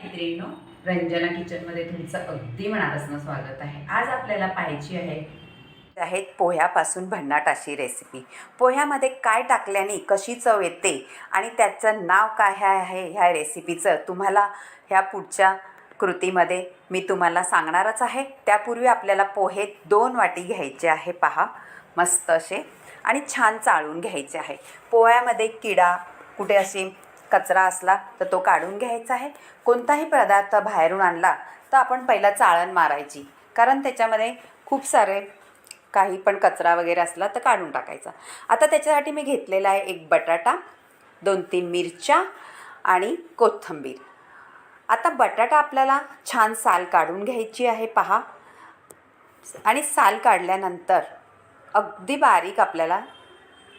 मैत्रिणींनो, रंजना किचनमध्ये तुमचं अगदी मनापासून स्वागत आहे. आज आपल्याला पाहायची आहेत पोह्यापासून भन्नाट अशी रेसिपी. पोह्यामध्ये काय टाकल्याने कशी चव येते आणि त्याचं नाव काय आहे ह्या रेसिपीचं तुम्हाला ह्या पुढच्या कृतीमध्ये मी तुम्हाला सांगणारच आहे. त्यापूर्वी आपल्याला पोहे 2 वाटी घ्यायचे आहे. पहा, मस्त असे आणि छान चाळून घ्यायचे आहे. पोह्यामध्ये किडा कुठे असे कचरा असला तर तो काढून घ्यायचा आहे. कोणताही पदार्थ बाहेरून आणला तर आपण पहिला चाळण मारायची, कारण त्याच्यामध्ये खूप सारे काही पण कचरा वगैरे असला तर काढून टाकायचा. आता त्याच्यासाठी मी घेतलेला आहे 1 बटाटा, 2-3 मिरच्या आणि कोथिंबीर. आता बटाटा आपल्याला छान साल काढून घ्यायची आहे. पहा, आणि साल काढल्यानंतर अगदी बारीक आपल्याला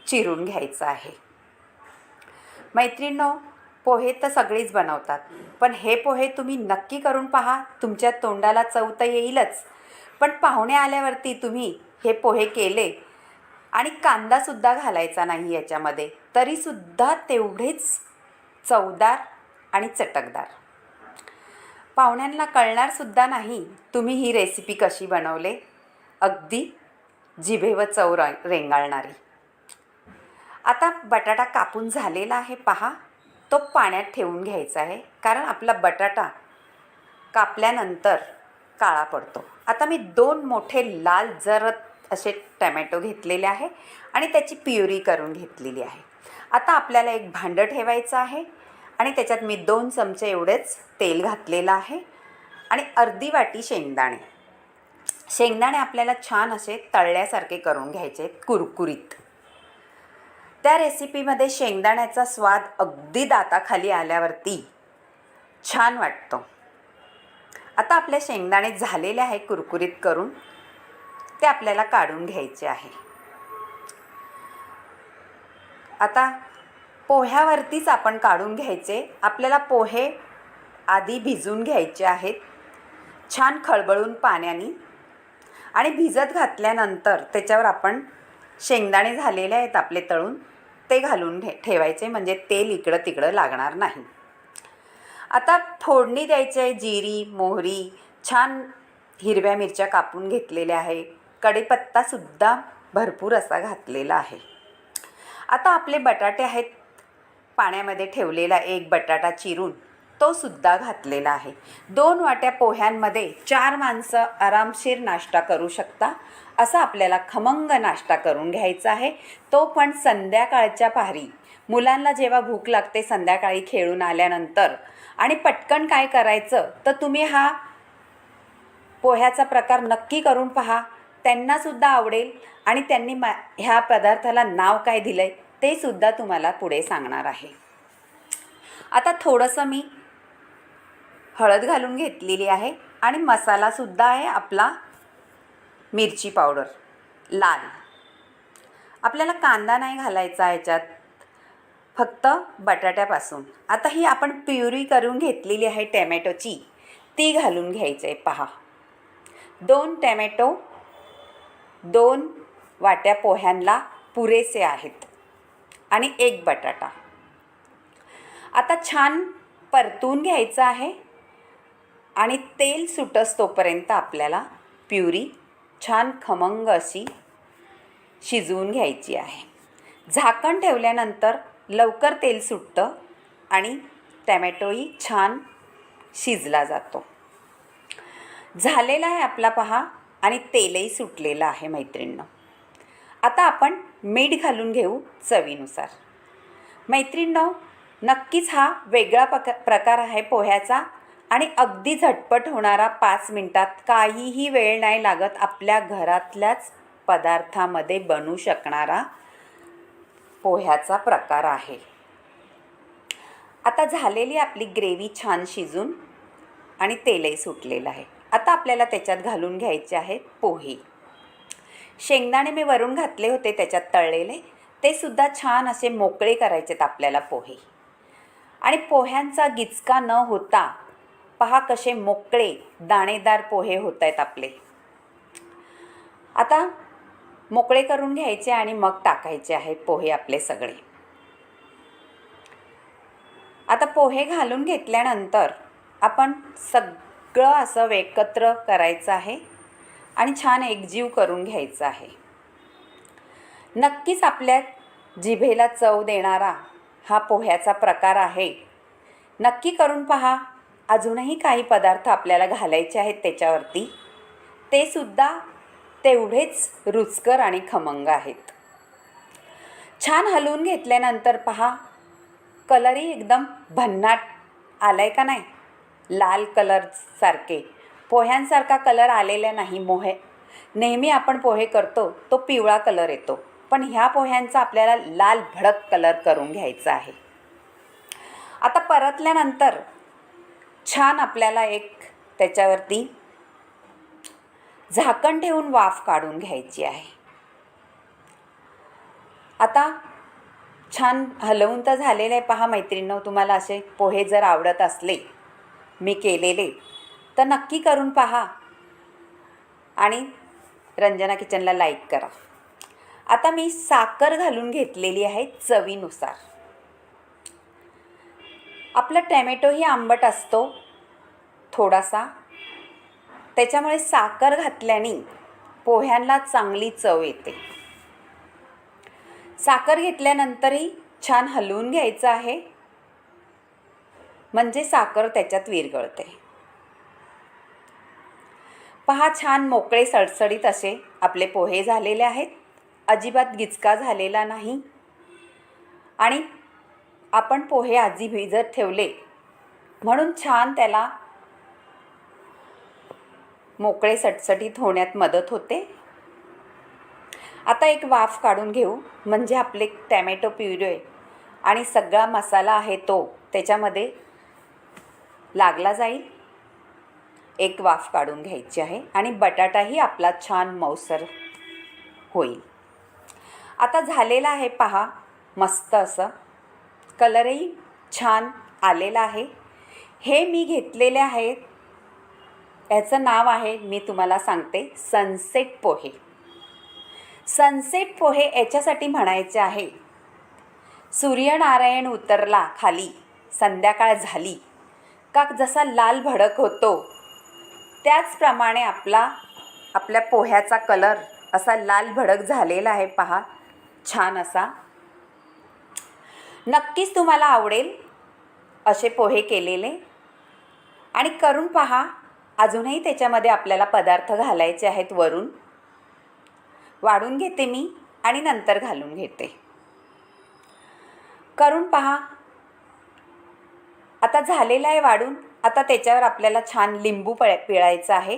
चिरून घ्यायचं आहे. मैत्रिणींनो, पोहे तर सगळीच बनवतात, पण हे पोहे तुम्ही नक्की करून पहा. तुमच्या तोंडाला चव तर येईलच, पण पाहुणे आल्यावरती तुम्ही हे पोहे केले आणि कांदासुद्धा घालायचा नाही याच्यामध्ये, तरीसुद्धा तेवढेच चवदार आणि चटकदार. पाहुण्यांना कळणारसुद्धा नाही तुम्ही ही रेसिपी कशी बनवले. अगदी जिभेवर चव रेंगाळणारी. आता बटाटा कापून झालेला आहे. पहा, तो पाण्यात ठेवून घ्यायचा आहे, कारण आपला बटाटा कापल्यानंतर काळा पडतो. आता मी 2 मोठे लाल जरद असे टमॅटो घेतलेले आहे आणि त्याची प्युरी करून घेतलेली आहे. आता आपल्याला एक भांडं ठेवायचं आहे आणि त्याच्यात मी 2 चमचे एवढेच तेल घातलेलं आहे आणि अर्धी वाटी शेंगदाणे. शेंगदाणे आपल्याला छान असे तळल्यासारखे करून घ्यायचे, कुरकुरीत. त्या रेसिपीमध्ये शेंगदाण्याचा स्वाद अगदी दाताखाली आल्यावरती छान वाटतो. आता आपले शेंगदाणे झालेले आहे कुरकुरीत करून, ते आपल्याला काढून घ्यायचे आहे. आता पोह्यावरतीच आपण काढून घ्यायचे. आपल्याला पोहे आधी भिजून घ्यायचे आहेत छान खळबळून पाण्याने, आणि भिजत घातल्यानंतर त्याच्यावर आपण शेंगदाणे झालेले आहेत आपले तळून, ते घालून ठेवायचे, म्हणजे तेल इकडं तिकडं लागणार नाही. आता फोडणी द्यायची आहे. जिरी, मोहरी, छान हिरव्या मिरच्या कापून घेतलेल्या आहे. कढीपत्तासुद्धा भरपूर असा घातलेला आहे. आता आपले बटाटे आहेत पाण्यामध्ये ठेवलेला 1 बटाटा चिरून, तो सुद्धा घातलेला आहे. 2 वाट्या पोह्यांमध्ये 4 माणसं आरामशीर नाश्ता करू शकता, असा आपल्याला खमंग नाश्ता करून घ्यायचा आहे. तो पण संध्याकाळच्या पारी. मुलांना जेव्हा भूक लागते संध्याकाळी खेळून आल्यानंतर, आणि पटकन काय करायचं तर तुम्ही हा पोह्याचा प्रकार नक्की करून पहा. त्यांनासुद्धा आवडेल आणि त्यांनी ह्या पदार्थाला नाव काय दिलं आहे ते सुद्धा तुम्हाला पुढे सांगणार आहे. आता थोडंसं मी हळद घालून घेतलेली आहे आणि मसालासुद्धा आहे आपला मिरची पावडर लाल. आपल्याला कांदा नाही घालायचा ह्याच्यात, फक्त बटाट्यापासून. आता ही आपण प्युरी करून घेतलेली आहे टॅमॅटोची, ती घालून घ्यायचं आहे. पहा, 2 टॅमॅटो 2 वाट्या पोह्यांना पुरेसे आहेत आणि 1 बटाटा. आता छान परतून घ्यायचं आहे आणि तेल सुटस तोपर्यंत आपल्याला प्युरी छान खमंग अशी शिजवून घ्यायची आहे. झाकण ठेवल्यानंतर लवकर तेल सुटतं आणि टॅमॅटोही छान शिजला जातो. झालेला आहे आपला पहा, आणि तेलही सुटलेलं आहे मैत्रिणींनो. आता आपण मीठ घालून घेऊ चवीनुसार. मैत्रिणींनो, नक्कीच हा वेगळा प्रकार आहे पोह्याचा आणि अगदी झटपट होणारा. 5 मिनिटात, काहीही वेळ नाही लागत, आपल्या घरातल्याच पदार्थामध्ये बनू शकणारा पोह्याचा प्रकार आहे. आता झालेली आपली ग्रेव्ही छान शिजून आणि तेलही सुटलेलं आहे. आता आपल्याला त्याच्यात घालून घ्यायचे आहेत पोहे. शेंगदाणे मी वरून घातले होते त्याच्यात तळलेले, ते सुद्धा छान असे मोकळे करायचेत आपल्याला पोहे. आणि पोह्यांचा गिचका न होता पहा कसे मोकळे दाणेदार पोहे होत आहेत आपले. आता मोकळे करून घ्यायचे आणि मग टाकायचे आहेत पोहे आपले सगळे. आता पोहे घालून घेतल्यानंतर आपण सगळं असं एकत्र करायचं आहे आणि छान एकजीव करून घ्यायचं आहे. नक्कीच आपल्या जिभेला चव देणारा हा पोह्याचा प्रकार आहे. नक्की करून पहा. अजूनही काही पदार्थ आपल्याला घालायचे आहेत त्याच्यावरती, ते सुद्धा तेवढेच रुचकर आणि खमंग आहेत. छान हलवून घेतल्यानंतर पहा, कलरही एकदम भन्नाट आलाय का नाही, लाल कलर सारखे, पोह्यांसारखा कलर आलेला नाही. नेहमी आपण पोहे करतो तो पिवळा कलर येतो, पण ह्या पोह्यांचा आपल्याला लाल भडक कलर करून घ्यायचा आहे. आता परतल्यानंतर छान आपल्याला एक त्याच्यावरती झाकण ठेवून वाफ काढून घ्यायची आहे. आता छान हलवून तर झालेलं आहे. पहा मैत्रिणींनो, तुम्हाला असे पोहे जर आवडत असले मी केलेले तर नक्की करून पहा आणि रंजना किचनला लाईक करा. आता मी साखर घालून घेतलेली आहे चवीनुसार. आपला टॅमॅटोही आंबट असतो थोडासा, त्याच्यामुळे साखर घातल्याने पोह्यांना चांगली चव येते. साखर घेतल्यानंतरही छान हलवून घ्यायचं आहे, म्हणजे साखर त्याच्यात विरघळते. पहा, छान मोकळे सडसडीत असे आपले पोहे झालेले आहेत. अजिबात गिचका झालेला नाही. आणि आपण पोहे आधी भिजत ठेवले म्हणून छान त्याला मोकळे सटसटीत होण्यात मदत होते. आता एक वाफ काढून घेऊ, म्हणजे आपले टॅमॅटो प्युरे आणि सगळा मसाला आहे तो त्याच्यामध्ये लागला जाईल. एक वाफ काढून घ्यायची आहे आणि बटाटाही आपला छान मऊसर होईल. आता झालेला आहे पहा, मस्त असं कलरही छान आलेला आहे. हे मी घेतलेले आहेत, याचं नाव आहे, मी तुम्हाला सांगते, सनसेट पोहे. सनसेट पोहे याच्यासाठी म्हणायचे आहे, सूर्यनारायण उतरला खाली, संध्याकाळ झाली का जसा लाल भडक होतो त्याचप्रमाणे आपल्या पोह्याचा कलर असा लाल भडक झालेला आहे. पहा, छान असा. नक्कीच तुम्हाला आवडेल असे पोहे केलेले, आणि करून पहा. अजूनही त्याच्यामध्ये आपल्याला पदार्थ घालायचे आहेत. वरून वाढून घेते मी आणि नंतर घालून घेते. करून पहा. आता झालेलं आहे वाढून. आता त्याच्यावर आपल्याला छान लिंबू पिळायचं आहे.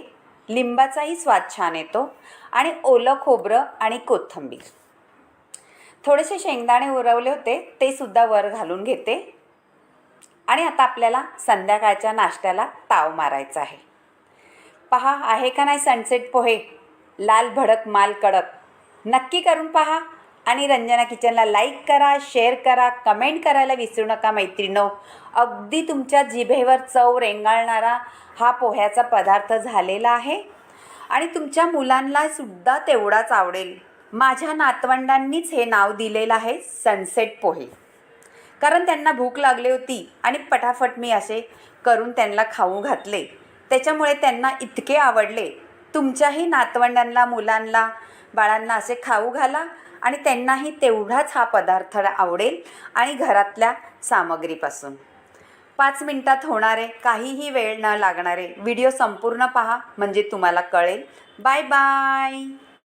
लिंबाचाही स्वाद छान येतो. आणि ओलं खोबरं आणि कोथिंबीर, थोडेसे शेंगदाणे उरवले होते ते सुद्धा वर घालून घेते. आणि आता आपल्याला संध्याकाळच्या नाश्त्याला ताव मारायचा आहे. पहा, आहे का नाही सनसेट पोहे, लाल भडक माल कडक. नक्की करून पहा आणि रंजना किचनला लाईक करा, शेअर करा, कमेंट करायला विसरू नका मैत्रिणो. अगदी तुमच्या जिभेवर चव रेंगाळणारा हा पोह्याचा पदार्थ झालेला आहे आणि तुमच्या मुलांना सुद्धा तेवढाच आवडेल. माझ्या नातवंडांनीच हे नाव दिलेलं आहे सनसेट पोहे, कारण त्यांना भूक लागली होती आणि पटापट मी असे करून त्यांना खाऊ घातले. त्याच्यामुळे त्यांना इतके आवडले. तुमच्याही नातवंडांना, मुलांना, बाळांना असे खाऊ घाला आणि त्यांनाही तेवढाच हा पदार्थ आवडेल. आणि घरातल्या सामग्रीपासून 5 मिनिटात होणारे, काहीही वेळ न लागणारे व्हिडिओ संपूर्ण पहा, म्हणजे तुम्हाला कळेल. Bye bye.